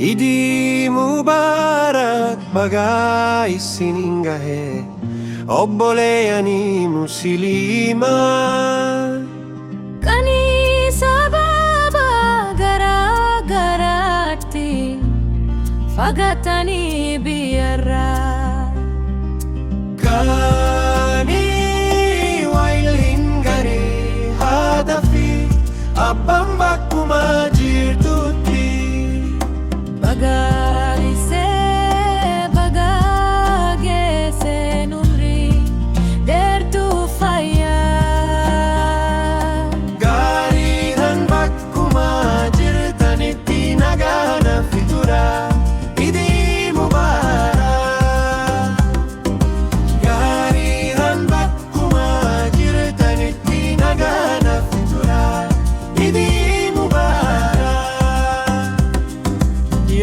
Idi Mubarak baga isiningahe obboleyani muslima kani sababa gara garati fagatani biyarra kani wailingare hadafi abbambakuma jirtutti bagarise bagagese numri dertu faya garihan bakkuma jirtanitti nagana fitura idi mubarak garihan bakkuma jirtanitti nagana fitura idi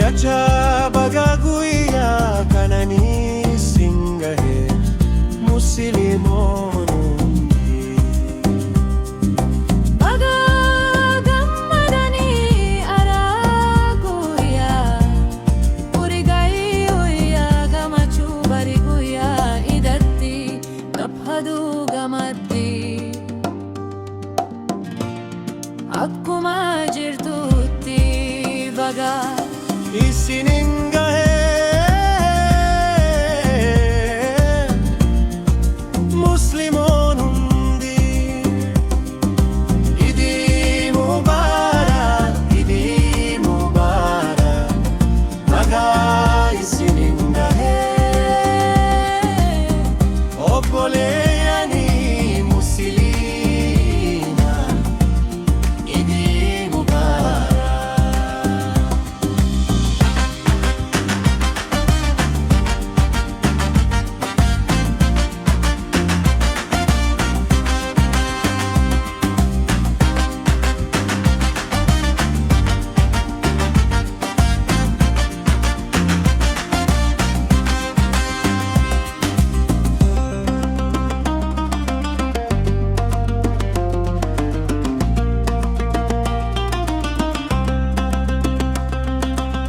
yacha bagaguya kanani singahe muslimonundi baga gammadani araguya urigayuya gamachu bariguya idatti naphadu gamatti akkuma jirtutti baga isiningahe muslimonundi idi mubarak baga isiningahe obboleyani muslima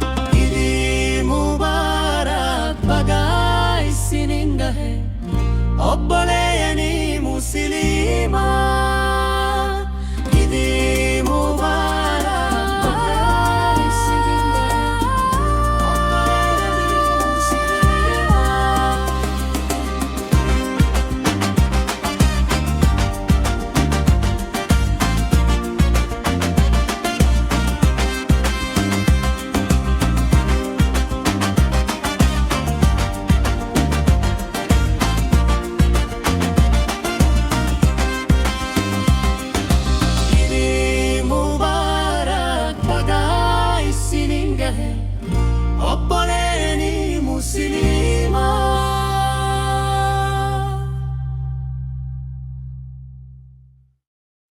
idi mubarak obboleyani muslima